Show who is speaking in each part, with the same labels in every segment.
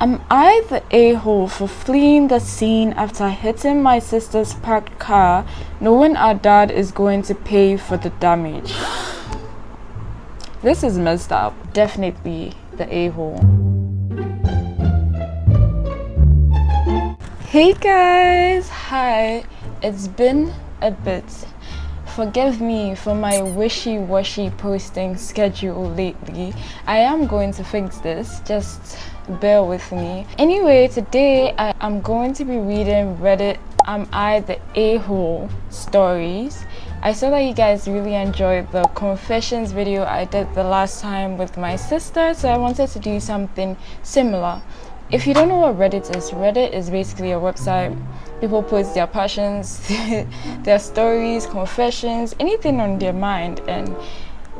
Speaker 1: Am I the a-hole for fleeing the scene after hitting my sister's parked car, knowing our dad is going to pay for the damage? This is messed up. Definitely the a-hole. Hey guys! Hi! It's been a bit. Forgive me for my wishy-washy posting schedule lately. I am going to fix this, just bear with me. Anyway, today I am going to be reading Reddit Am I the A-hole stories. I saw that you guys really enjoyed the confessions video I did the last time with my sister, so I wanted to do something similar. If you don't know what Reddit is basically a website. People post their passions, their stories, confessions, anything on their mind, and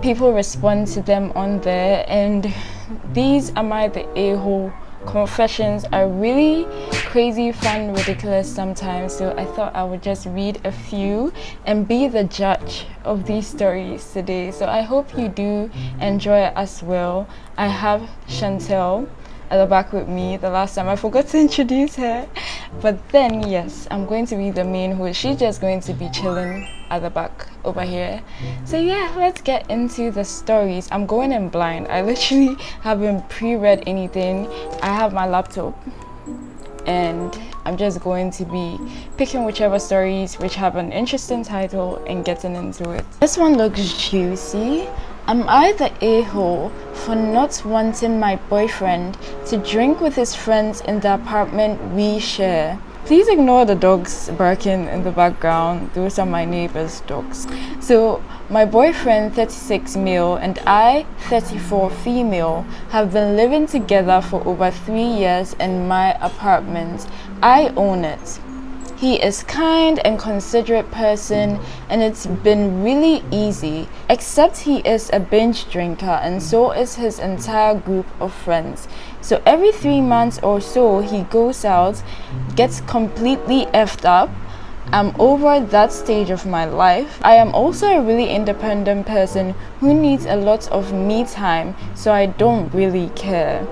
Speaker 1: people respond to them on there. And these Am I the A-hole confessions are really crazy, fun, ridiculous sometimes, so I thought I would just read a few and be the judge of these stories today. So I hope you do enjoy it as well. I have Chantel at the back with me. The last time I forgot to introduce her, but then yes, I'm going to be the main host. She's just going to be chilling at the back over here. So yeah, let's get into the stories. I'm going in blind. I literally haven't pre-read anything. I have my laptop and I'm just going to be picking whichever stories which have an interesting title and getting into it. This one looks juicy. Am I the a-hole for not wanting my boyfriend to drink with his friends in the apartment we share? Please ignore the dogs barking in the background. Those are my neighbor's dogs. So my boyfriend, 36 male, and I, 34 female, have been living together for over 3 years in my apartment. I own it. He is kind and considerate person, and it's been really easy, except he is a binge drinker and so is his entire group of friends. So every 3 months or so he goes out, gets completely effed up. I'm over that stage of my life. I am also a really independent person who needs a lot of me time, so I don't really care.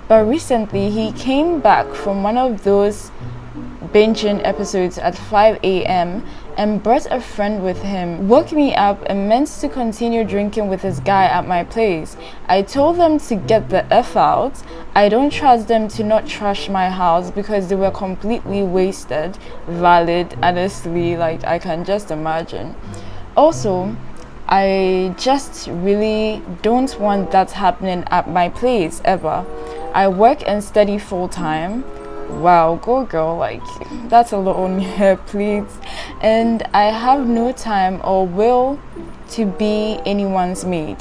Speaker 1: But recently he came back from one of those binging episodes at 5 a.m. and brought a friend with him, woke me up and meant to continue drinking with this guy at my place. I told them to get the F out. I don't trust them to not trash my house because they were completely wasted. Valid, honestly, like I can just imagine. Also, I just really don't want that happening at my place ever. I work and study full-time. Wow, go girl, like that's a lot on here, please. And I have no time or will to be anyone's maid.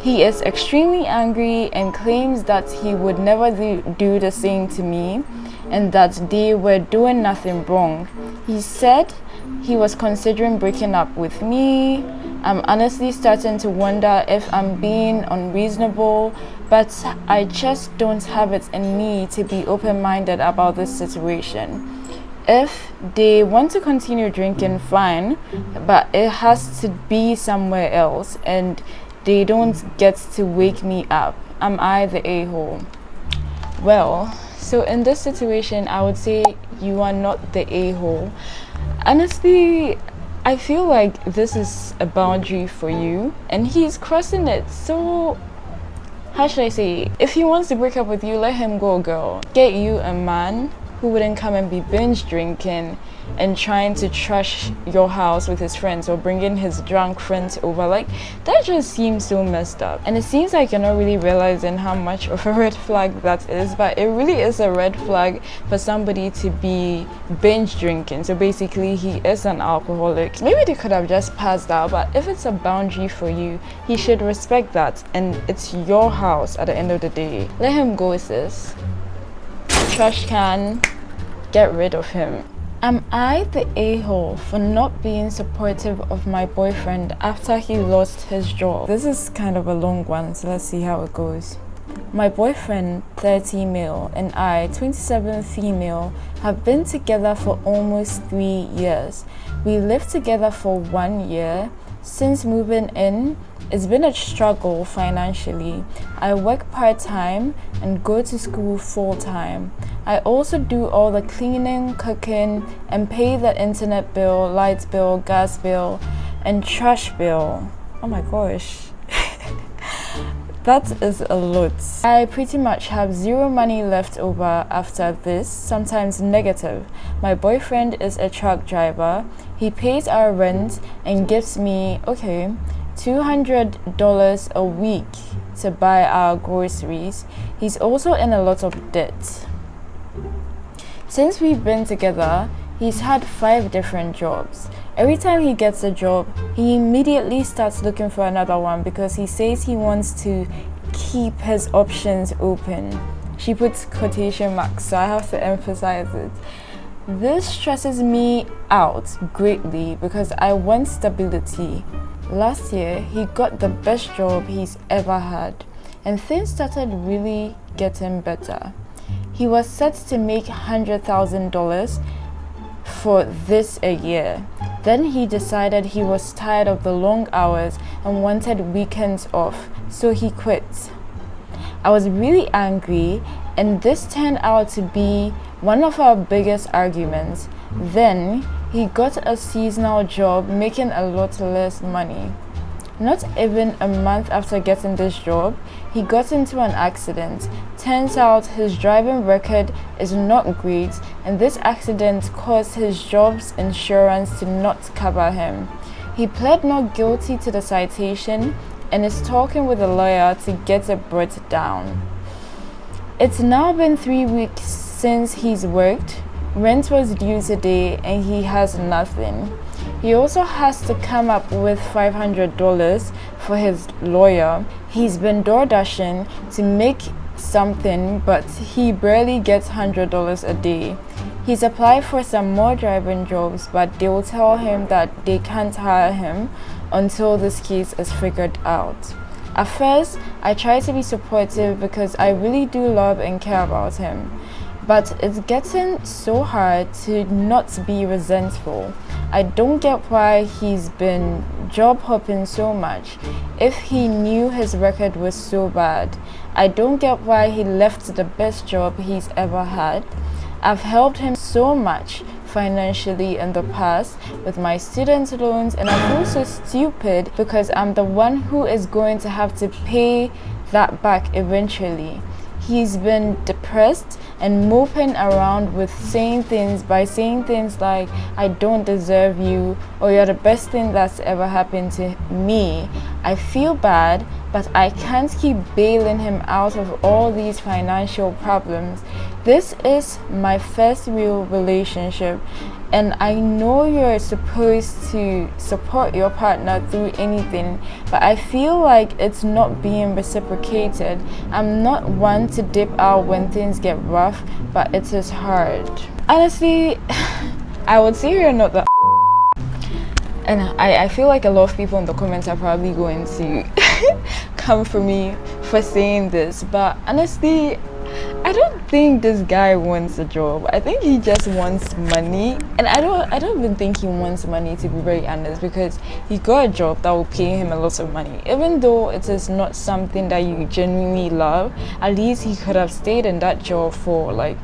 Speaker 1: He is extremely angry and claims that he would never do the same to me and that they were doing nothing wrong. He said he was considering breaking up with me. I'm honestly starting to wonder if I'm being unreasonable, but I just don't have it in me to be open-minded about this situation. If they want to continue drinking, fine, but it has to be somewhere else and they don't get to wake me up. Am I the a-hole? Well, so in this situation, I would say you are not the a-hole. Honestly, I feel like this is a boundary for you and he's crossing it. So how should I say, if he wants to break up with you, let him go, girl. Get you a man who wouldn't come and be binge drinking and trying to trash your house with his friends or bringing his drunk friends over. Like, that just seems so messed up. And it seems like you're not really realizing how much of a red flag that is, but it really is a red flag for somebody to be binge drinking. So basically he is an alcoholic. Maybe they could have just passed out, but if it's a boundary for you, he should respect that, and it's your house at the end of the day. Let him go, sis. Trash can, get rid of him. Am I the a-hole for not being supportive of my boyfriend after he lost his job? This is kind of a long one, so let's see how it goes. My boyfriend, 30 male, and I, 27 female, have been together for almost 3 years. We lived together for 1 year. Since moving in, It's been a struggle financially. I work part-time and go to school full-time. I also do all the cleaning, cooking, and pay the internet bill, light bill, gas bill, and trash bill. Oh my gosh. That is a lot. I pretty much have zero money left over after this, sometimes negative. My boyfriend is a truck driver. He pays our rent and gives me, $200 a week to buy our groceries. He's also in a lot of debt. Since we've been together, he's had 5 different jobs. Every time he gets a job, he immediately starts looking for another one because he says he wants to keep his options open. She puts quotation marks, so I have to emphasize it. This stresses me out greatly because I want stability. Last year, he got the best job he's ever had, and things started really getting better. He was set to make $100,000 for this a year. Then he decided he was tired of the long hours and wanted weekends off, so he quit. I was really angry, and this turned out to be one of our biggest arguments. Then he got a seasonal job making a lot less money. Not even a month after getting this job, he got into an accident. Turns out his driving record is not great, and this accident caused his job's insurance to not cover him. He pled not guilty to the citation and is talking with a lawyer to get it brought down. It's now been 3 weeks since he's worked. Rent was due today and he has nothing. He also has to come up with $500 for his lawyer. He's been door dashing to make something, but he barely gets $100 a day. He's applied for some more driving jobs, but they will tell him that they can't hire him until this case is figured out. At first, I try to be supportive because I really do love and care about him. But it's getting so hard to not be resentful. I don't get why he's been job hopping so much if he knew his record was so bad. I don't get why he left the best job he's ever had. I've helped him so much financially in the past with my student loans, and I feel so stupid because I'm the one who is going to have to pay that back eventually. He's been depressed and moping around with saying things like, I don't deserve you, or you're the best thing that's ever happened to me. I feel bad, but I can't keep bailing him out of all these financial problems. This is my first real relationship, and I know you're supposed to support your partner through anything, but I feel like it's not being reciprocated. I'm not one to dip out when things get rough, but it is hard. Honestly, I would say you're not the and I feel like a lot of people in the comments are probably going to come for me for saying this, but honestly, I don't think this guy wants a job. I think he just wants money, and I don't even think he wants money, to be very honest, because he got a job that will pay him a lot of money. Even though it is not something that you genuinely love, at least he could have stayed in that job for like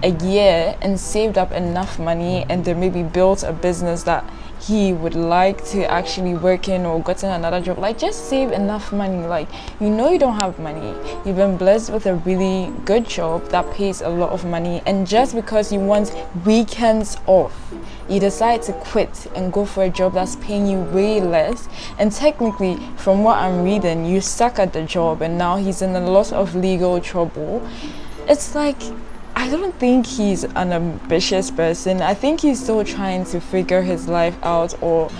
Speaker 1: a year and saved up enough money, and then maybe built a business that he would like to actually work in, or gotten another job. Like, just save enough money. Like, you know you don't have money, you've been blessed with a really good job that pays a lot of money, and just because you want weekends off, you decide to quit and go for a job that's paying you way less. And technically, from what I'm reading, you suck at the job, and now he's in a lot of legal trouble. It's like, I don't think he's an ambitious person. I think he's still trying to figure his life out, or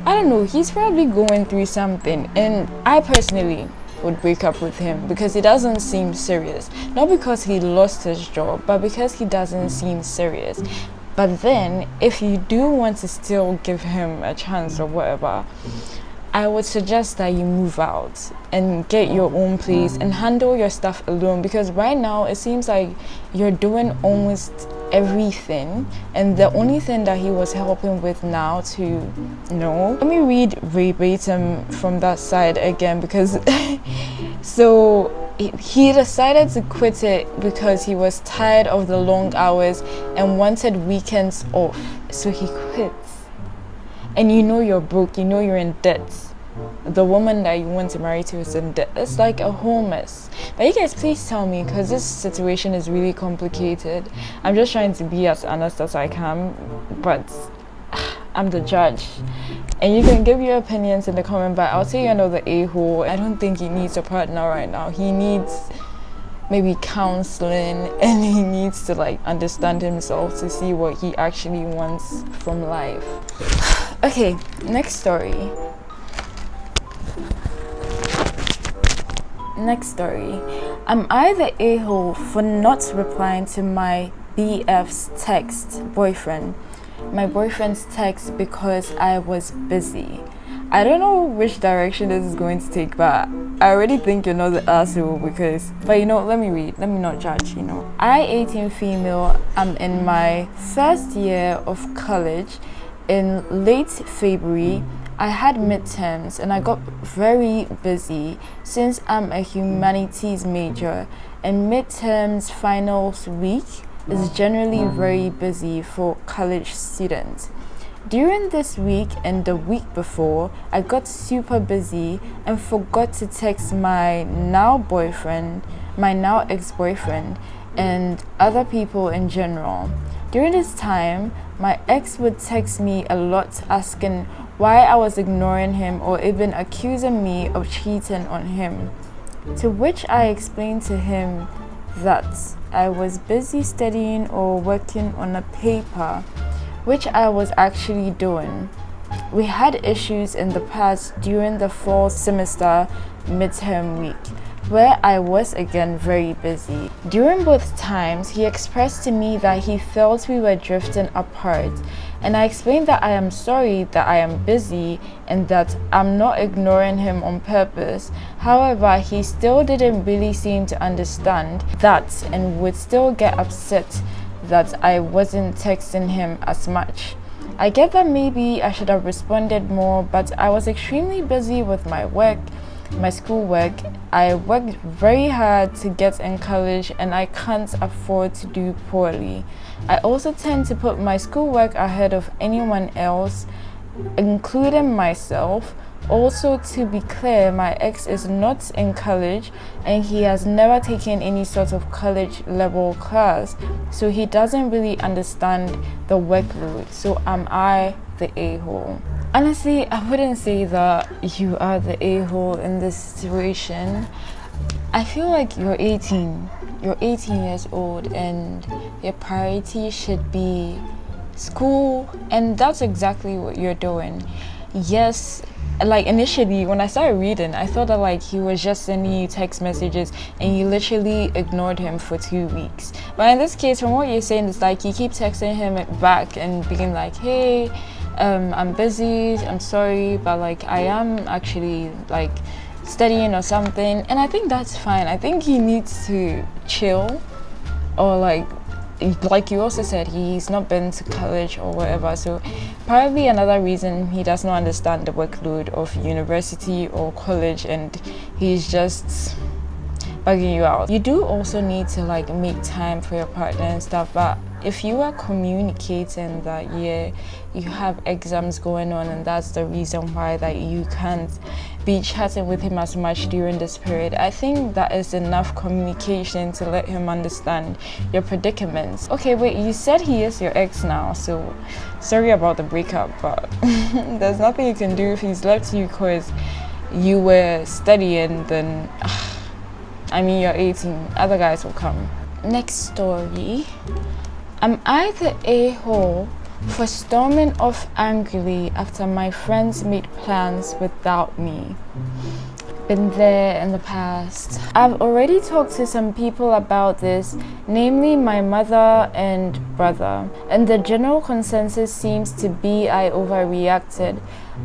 Speaker 1: I don't know, he's probably going through something. And I personally would break up with him because he doesn't seem serious. Not because he lost his job, but because he doesn't seem serious. But then, if you do want to still give him a chance or whatever, I would suggest that you move out and get your own place and handle your stuff alone, because right now it seems like you're doing almost everything, and the only thing that he was helping with now to know. Let me read verbatim from that side again, because so he decided to quit it because he was tired of the long hours and wanted weekends off, so he quits. And you know you're broke, you know you're in debt. The woman that you want to marry to is in debt. It's like a whole mess. But you guys, please tell me, because this situation is really complicated. I'm just trying to be as honest as I can, but I'm the judge. And you can give your opinions in the comment, but I'll say you're not the a-hole. I don't think he needs a partner right now. He needs maybe counseling, and he needs to like understand himself to see what he actually wants from life. Okay, next story. Next story. Am I the a-hole for not replying to my BF's text, boyfriend? My boyfriend's text because I was busy. I don't know which direction this is going to take, but I already think you're not the asshole because, but you know, let me read, let me not judge, you know. I, 18 female, I'm in my first year of college. In late February, I had midterms and I got very busy since I'm a humanities major, and midterms finals week is generally very busy for college students. During this week and the week before, I got super busy and forgot to text my now boyfriend, my now ex-boyfriend, and other people in general. During this time, my ex would text me a lot asking why I was ignoring him or even accusing me of cheating on him. To which I explained to him that I was busy studying or working on a paper, which I was actually doing. We had issues in the past during the fall semester midterm week, where I was again very busy. During both times, he expressed to me that he felt we were drifting apart, and I explained that I am sorry that I am busy and that I'm not ignoring him on purpose. However, he still didn't really seem to understand that and would still get upset that I wasn't texting him as much. I get that maybe I should have responded more, but I was extremely busy with my work, my schoolwork. I worked very hard to get in college and I can't afford to do poorly. I also tend to put my schoolwork ahead of anyone else, including myself. Also, to be clear, my ex is not in college and he has never taken any sort of college level class, so he doesn't really understand the workload. So am I the a-hole? Honestly, I wouldn't say that you are the a-hole in this situation. I feel like you're 18 years old and your priority should be school, and that's exactly what you're doing. Yes, like initially when I started reading, I thought that like he was just sending you text messages and you literally ignored him for 2 weeks. But in this case, from what you're saying, it's like you keep texting him back and being like, hey, I'm busy, I'm sorry, but like I am actually like studying or something. And I think that's fine. I think he needs to chill, or like you also said, he's not been to college or whatever, so probably another reason he does not understand the workload of university or college and he's just bugging you out. You do also need to like make time for your partner and stuff, but if you are communicating that yeah, you have exams going on and that's the reason why that you can't be chatting with him as much during this period, I think that is enough communication to let him understand your predicaments. Okay, wait, you said he is your ex now, so sorry about the breakup, but there's nothing you can do. If he's left you because you were studying, then I mean, you're 18, other guys will come. Next story. Am I the a-hole for storming off angrily after my friends made plans without me? Been there in the past. I've already talked to some people about this, namely my mother and brother, and the general consensus seems to be I overreacted.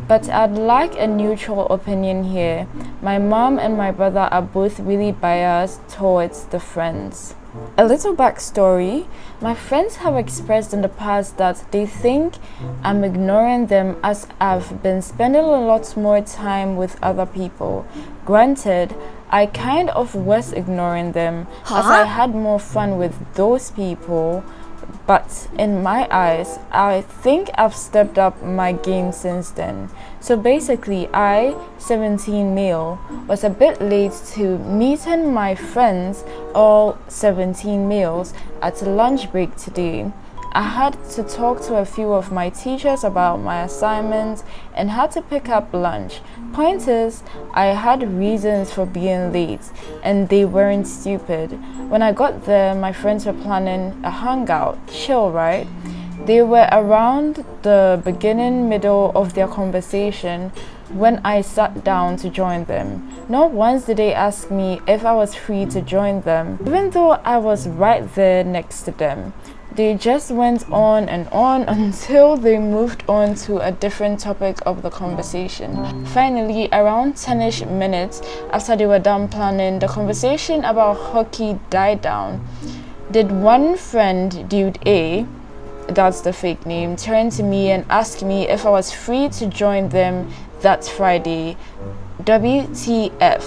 Speaker 1: But I'd like a neutral opinion here. My mom and my brother are both really biased towards the friends. A little backstory. My friends have expressed in the past that they think I'm ignoring them as I've been spending a lot more time with other people. Granted, I kind of was ignoring them as I had more fun with those people, but in my eyes, I think I've stepped up my game since then. So basically, I, 17 male, was a bit late to meeting my friends, all 17 males, at a lunch break today. I had to talk to a few of my teachers about my assignments and had to pick up lunch. Point is, I had reasons for being late and they weren't stupid. When I got there, my friends were planning a hangout. Chill, right? They were around the beginning, middle of their conversation when I sat down to join them. Not once did they ask me if I was free to join them, even though I was right there next to them. They just went on and on until they moved on to a different topic of the conversation. Finally, around 10-ish minutes after they were done planning, the conversation about hockey died down. Did one friend, Dude A, that's the fake name, turn to me and ask me if I was free to join them that Friday. WTF.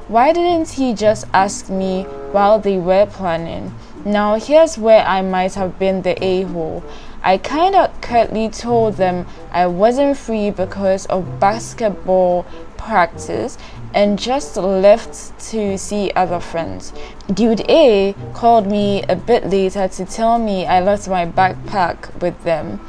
Speaker 1: Why didn't he just ask me while they were planning? Now here's where I might have been the a-hole. I kinda curtly told them I wasn't free because of basketball practice and just left to see other friends. Dude A called me a bit later to tell me I left my backpack with them.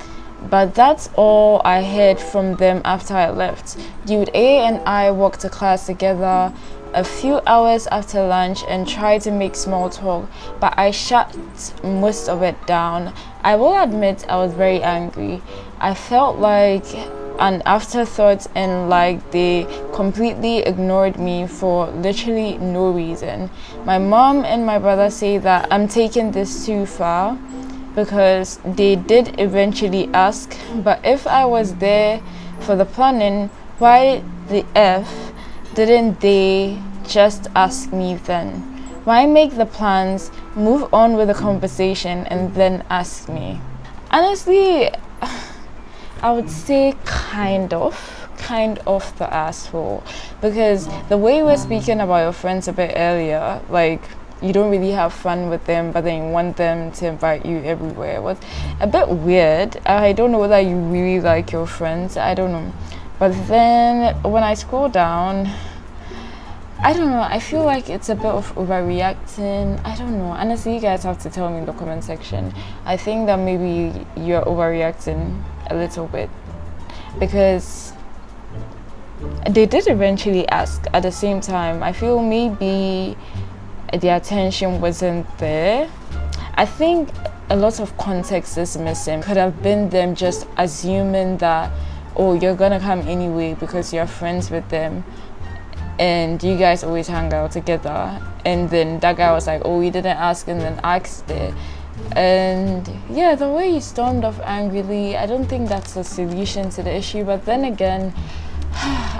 Speaker 1: But that's all I heard from them after I left. Dude A and I walked to class together a few hours after lunch and tried to make small talk, but I shut most of it down. I will admit I was very angry. I felt like an afterthought and like they completely ignored me for literally no reason. My mom and my brother say that I'm taking this too far because they did eventually ask, but if I was there for the planning, why the F didn't they just ask me then? Why make the plans, move on with the conversation, and then ask me? Honestly, I would say kind of the asshole, because the way you were speaking about your friends a bit earlier, like you don't really have fun with them, but then you want them to invite you everywhere, was a bit weird. I don't know whether you really like your friends, I don't know. But then when I scroll down, I don't know, I feel like it's a bit of overreacting. I don't know. Honestly, you guys have to tell me in the comment section. I think that maybe you're overreacting a little bit because they did eventually ask at the same time. I feel maybe the attention wasn't there. I think a lot of context is missing. Could have been them just assuming that, oh, you're gonna come anyway because you're friends with them and you guys always hang out together, and then that guy was like, oh, you didn't ask, and then asked it. And yeah, the way he stormed off angrily, I don't think that's a solution to the issue. But then again,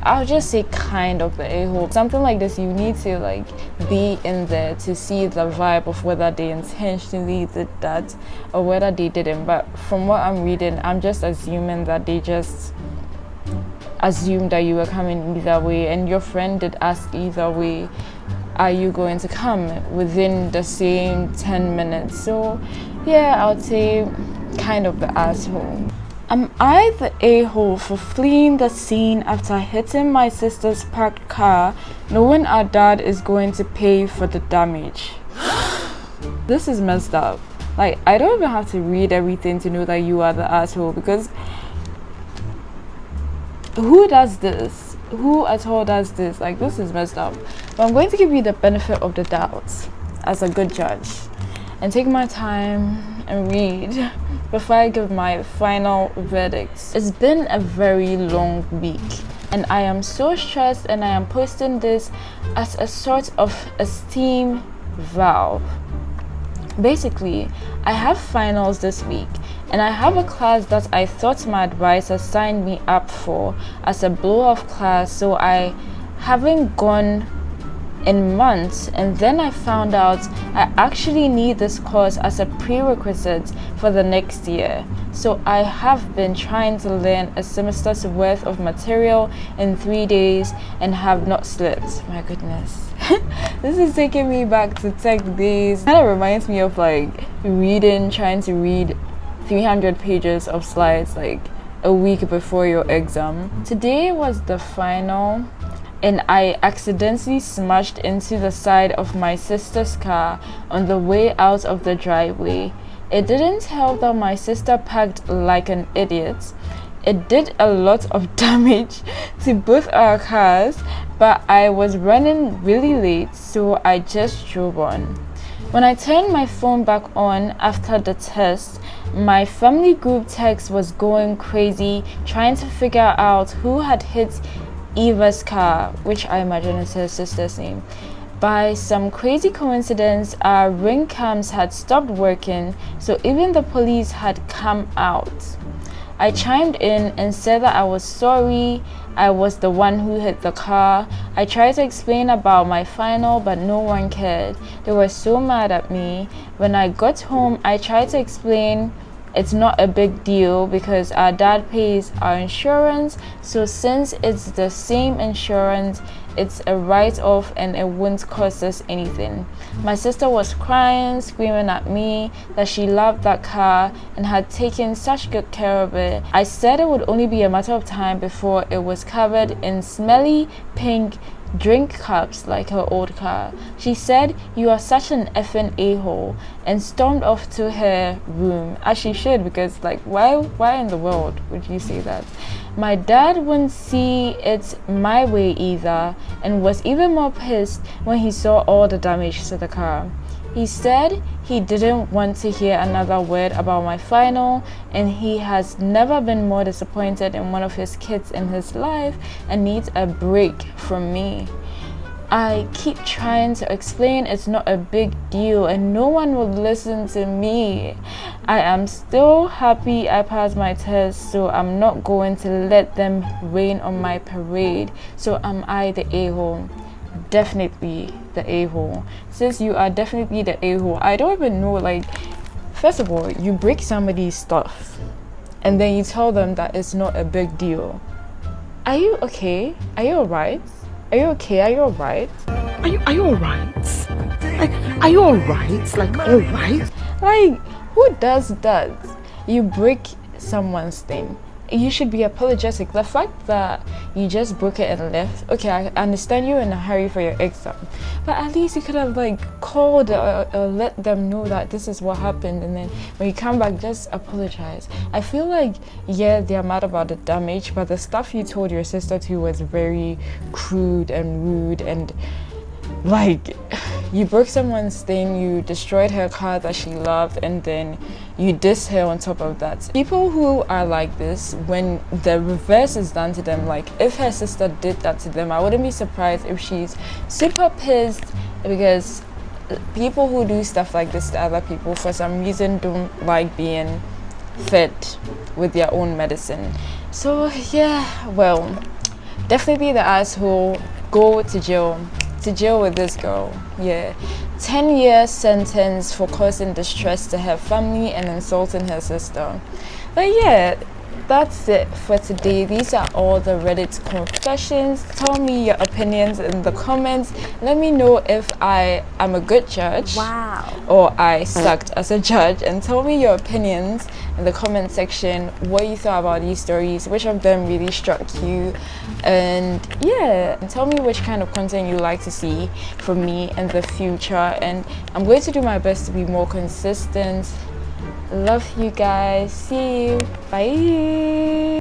Speaker 1: I'll just say kind of the a-hole. Something like this, you need to like be in there to see the vibe of whether they intentionally did that or whether they didn't. But from what I'm reading, I'm just assuming that they just assumed that you were coming either way, and your friend did ask either way, are you going to come within the same 10 minutes? So yeah, I would say kind of the asshole. Am I the a-hole for fleeing the scene after hitting my sister's parked car, knowing our dad is going to pay for the damage? This is messed up. Like, I don't even have to read everything to know that you are the asshole, because who does this? Who at all does this? Like, this is messed up. But I'm going to give you the benefit of the doubt as a good judge and take my time and read before I give my final verdict. It's been a very long week and I am so stressed, and I am posting this as a sort of esteem vow. Basically, I have finals this week and I have a class that I thought my advisor signed me up for as a blow-off class, so I haven't gone in months, and then I found out I actually need this course as a prerequisite for the next year. So I have been trying to learn a semester's worth of material in 3 days and have not slept. My goodness. This is taking me back to tech days. It kind of reminds me of like trying to read 300 pages of slides like a week before your exam. Today was the final, and I accidentally smashed into the side of my sister's car on the way out of the driveway. It didn't help that my sister parked like an idiot. It did a lot of damage to both our cars, but I was running really late, so I just drove on. When I turned my phone back on after the test, my family group text was going crazy trying to figure out who had hit Eva's car, which I imagine is her sister's name. By some crazy coincidence, our ring cams had stopped working, so even the police had come out. I chimed in and said that I was sorry, I was the one who hit the car. I tried to explain about my final, but no one cared. They were so mad at me. When I got home, I tried to explain it's not a big deal because our dad pays our insurance, so since it's the same insurance, it's a write-off and it won't cost us anything. My sister was crying, screaming at me that she loved that car and had taken such good care of it. I said it would only be a matter of time before it was covered in smelly pink drink cups like her old car. She said, "You are such an effing a-hole," and stormed off to her room, as she should, because like why in the world would you say that? My dad wouldn't see it my way either and was even more pissed when he saw all the damage to the car. He said he didn't want to hear another word about my final, and he has never been more disappointed in one of his kids in his life and needs a break from me. I keep trying to explain it's not a big deal and no one will listen to me. I am still happy I passed my test, so I'm not going to let them rain on my parade. So am I the a-hole? Definitely the a-hole. Since you are definitely the a-hole, I don't even know, like, first of all, you break somebody's stuff and then you tell them that it's not a big deal. Are you okay? Are you alright? Are you okay? Are you alright?
Speaker 2: Are you alright? Like, are you alright? Like, alright?
Speaker 1: Like, who does that? You break someone's thing. You should be apologetic. The fact that you just broke it and left, okay, I understand you're in a hurry for your exam, but at least you could have like called or let them know that this is what happened, and then when you come back, just apologize. I feel like, yeah, they're mad about the damage, but the stuff you told your sister to was very crude and rude, and like, you broke someone's thing, you destroyed her car that she loved, and then you diss her on top of that. People who are like this, when the reverse is done to them, like if her sister did that to them, I wouldn't be surprised if she's super pissed, because people who do stuff like this to other people for some reason don't like being fed with their own medicine. So yeah, well, definitely the asshole, go to jail. To jail with this girl. Yeah, 10-year sentence for causing distress to her family and insulting her sister. But yeah, that's it for today. These are all the Reddit confessions. Tell me your opinions in the comments. Let me know if I am a good judge,
Speaker 2: Wow,
Speaker 1: or I sucked as a judge, and tell me your opinions in the comment section, what you thought about these stories, which of them really struck you, and yeah, and tell me which kind of content you like to see from me in the future, and I'm going to do my best to be more consistent. Love you guys. See you. Bye.